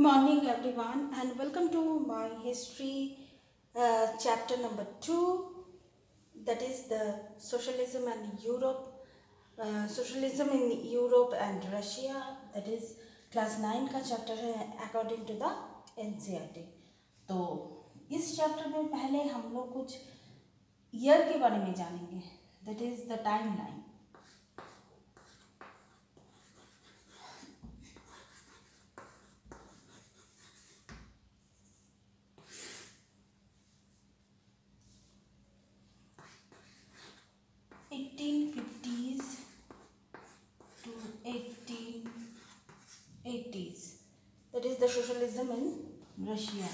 Morning everyone and welcome to my history chapter number 2, that is the socialism and Europe, socialism in Europe and Russia, that is class 9 का chapter है according to the NCERT। तो इस chapter में पहले हम लोग कुछ year के बारे में जानेंगे, that is the timeline। to 1880s, that is the socialism in Russia।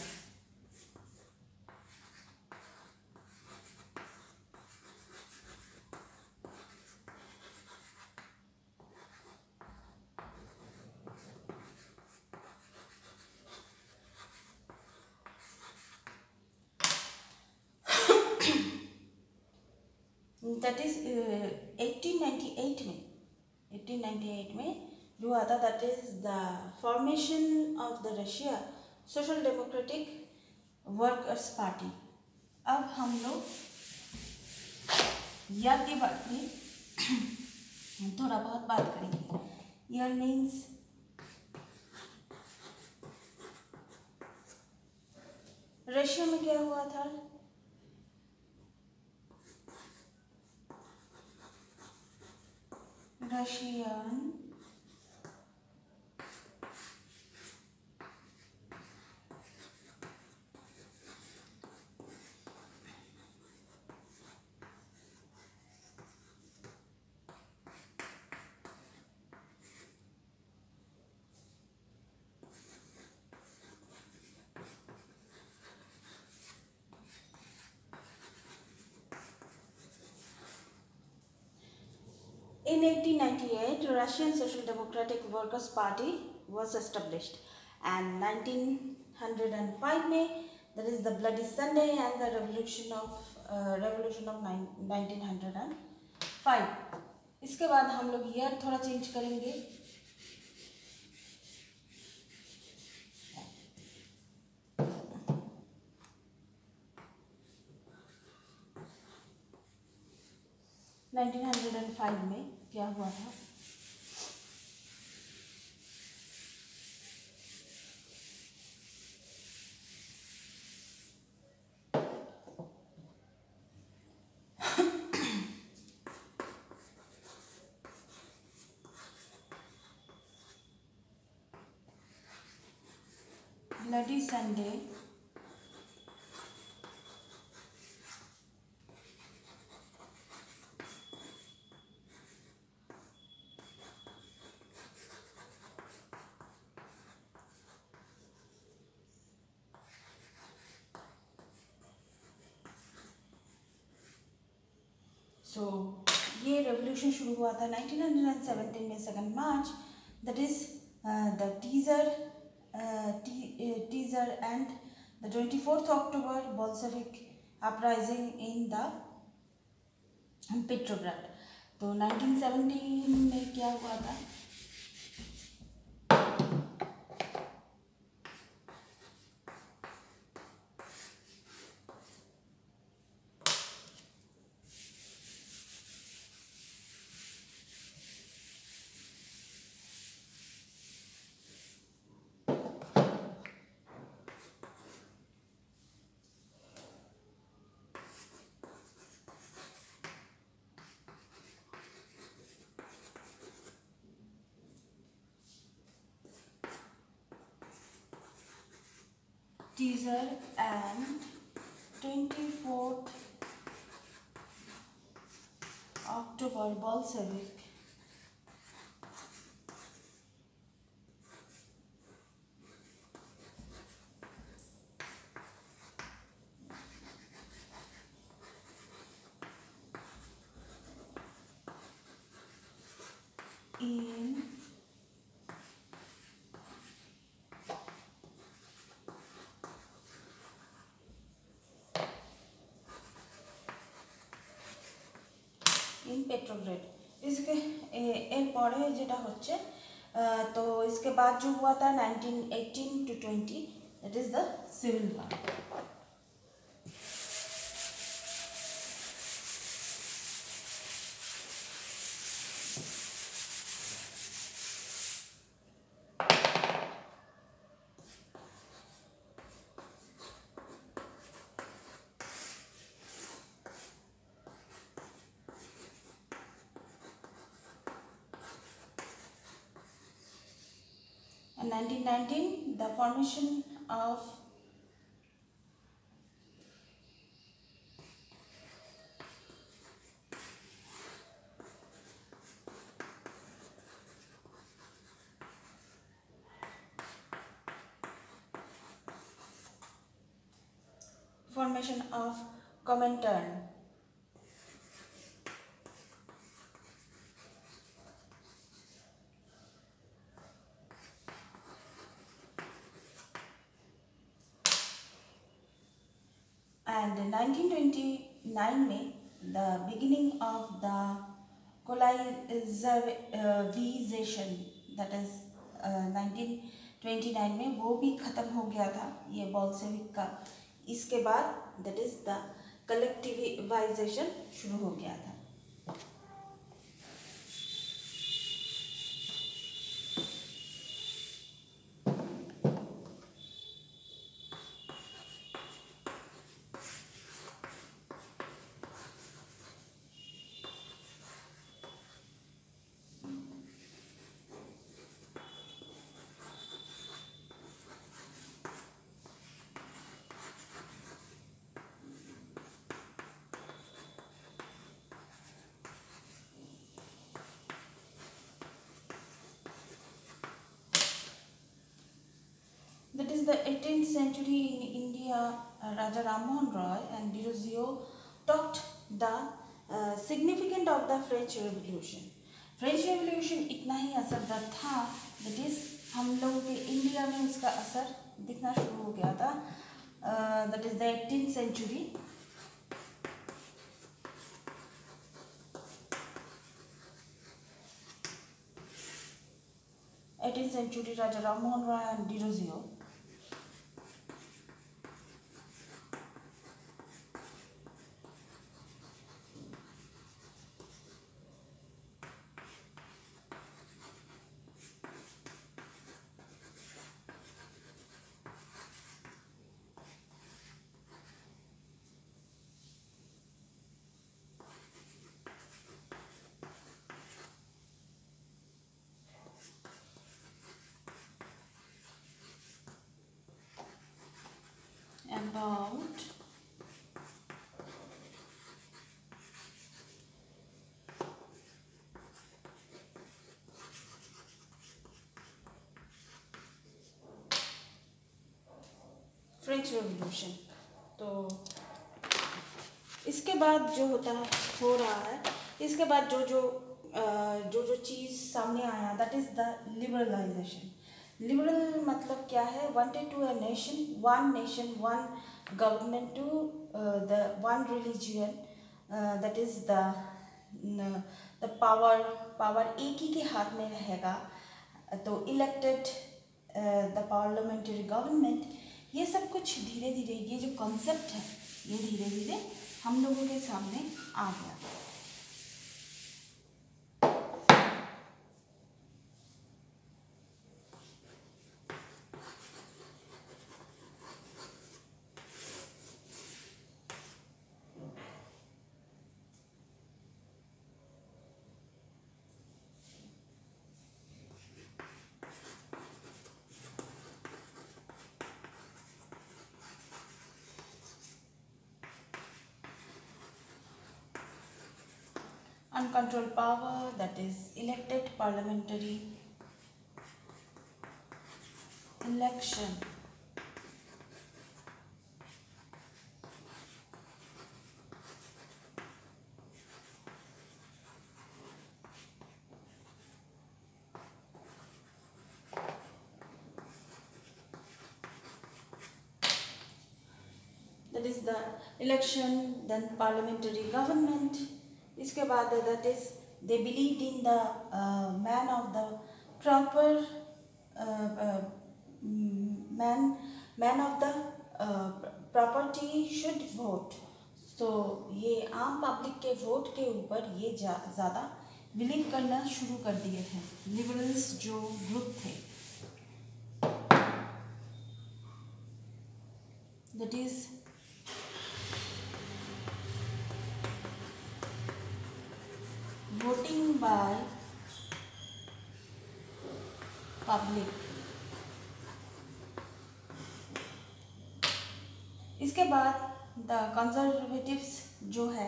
that is 1898 में जो हुआ था, that is the formation of the Russia Social Democratic Workers Party। अब हम लोग ईयर के बारे में थोड़ा बहुत बात करेंगे। ईयर मीन्स रशिया में क्या हुआ था, Russian In 1898, Russian Social Democratic Workers Party was established, and 1905 में, that is the Bloody Sunday and the revolution of 1905। इसके बाद हम लोग ईयर थोड़ा चेंज करेंगे। नाइनटीन 1905 में क्या हुआ था, ब्लडी संडे ये रेवोल्यूशन शुरू हुआ था 1917 में 2 March, that is the Tsar and the 24 October Bolshevik uprising in the Petrograd. तो 1917 में क्या हुआ था, teaser and 24th October Bolshevik in পেট্রোগ্রেড। इसके এরপরে যেটা হচ্ছে तो इसके बाद जो हुआ था 1918 to 20, that is the Civil War. In 1919, the formation of Comintern. And in 1929 में the beginning of the colonization, that is 1929 में वो भी ख़त्म हो गया था ये बोल्शेविक का. इसके बाद that is the collectivization शुरू हो गया था. That is the 18th century in India. Raja Ram Mohan Roy and Dirozio talked the significance of the French Revolution. French Revolution इतना ही असरदार था, that is हम लोगों के इंडिया में उसका असर दिखना शुरू हो गया था. That is the 18th century. Raja Ram Mohan Roy and Dirozio. About French revolution. तो इसके बाद जो हो रहा है, इसके बाद जो चीज़ सामने आया, that is the liberalisation. Liberal मतलब क्या है? Wanted to a nation one government to the one religion, that is the power एक ही के हाथ में रहेगा. तो इलेक्टेड द पार्लियामेंट्री गवर्नमेंट, ये सब कुछ धीरे धीरे ये जो कॉन्सेप्ट है ये धीरे धीरे हम लोगों के सामने आ गया. Uncontrolled power, that is elected parliamentary election. That is the election, then parliamentary government. इसके बाद that is they believed in the man of the proper man of the property should vote. तो ये आम पब्लिक के vote के ऊपर ये ज़्यादा बिलीव करना शुरू कर दिए थे लिबरल्स जो ग्रुप थे, that is voting by public. इसके बाद द कंजर्वेटिव्स जो है,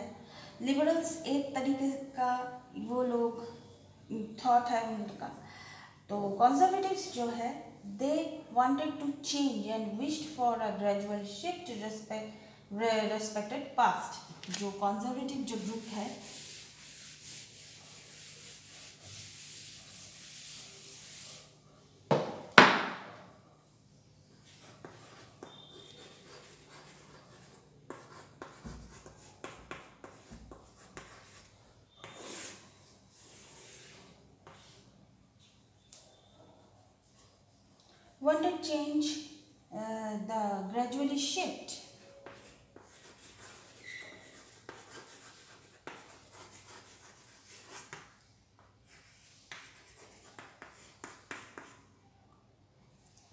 लिबरल्स एक तरीके का वो लोग थॉट है उनका। तो कंजर्वेटिव्स जो है they wanted to change and wished for a gradual shift respected past. जो कंजर्वेटिव जो ग्रुप है wanted change, the gradually shift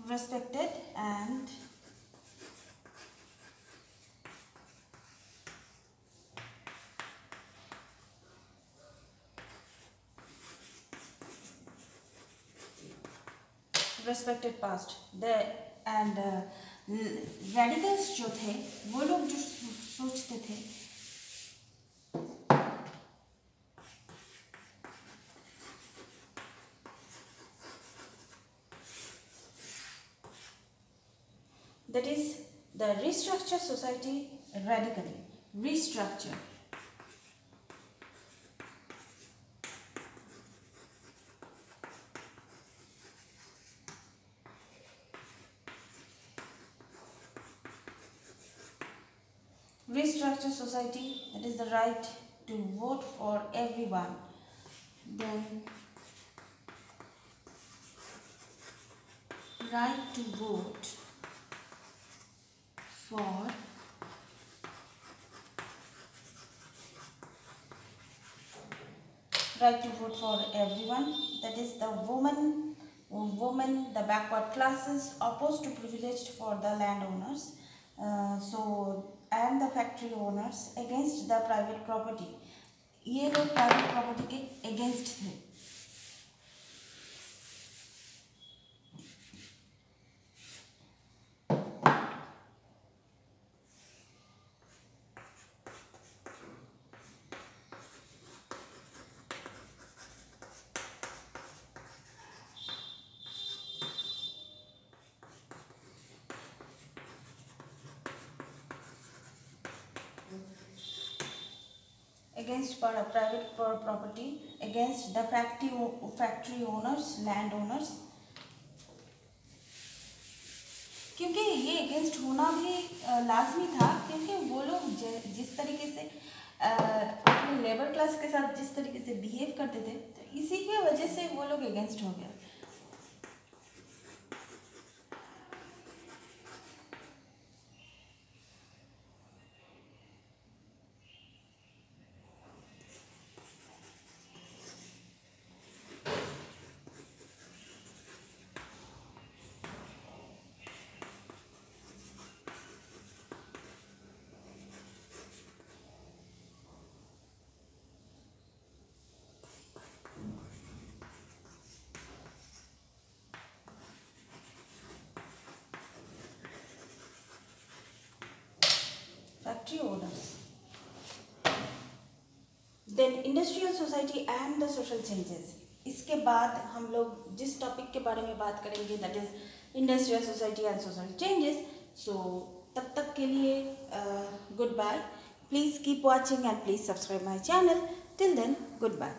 respected and respected past the and radicals जो थे वो लोग जो सोचते थे that is the restructure society radically, restructure restructure society, that is the right to vote for everyone, then right to vote for right to vote for everyone, that is the women, the backward classes, opposed to privileged for the landowners, and the factory owners, against the private property। ये लोग private property के against थे। Against private property, against the factory owners, land owners, क्योंकि ये against होना भी लाजमी था, क्योंकि वो लोग जिस तरीके से अपने लेबर क्लास के साथ जिस तरीके से बिहेव करते थे, तो इसी की वजह से वो लोग अगेंस्ट हो गया। Factory owners, then industrial society and the social changes। इसके बाद हम लोग जिस टॉपिक के बारे में बात करेंगे that is industrial society and social changes. So तब तक के लिए goodbye. Please keep watching and please subscribe my channel. Till then good bye.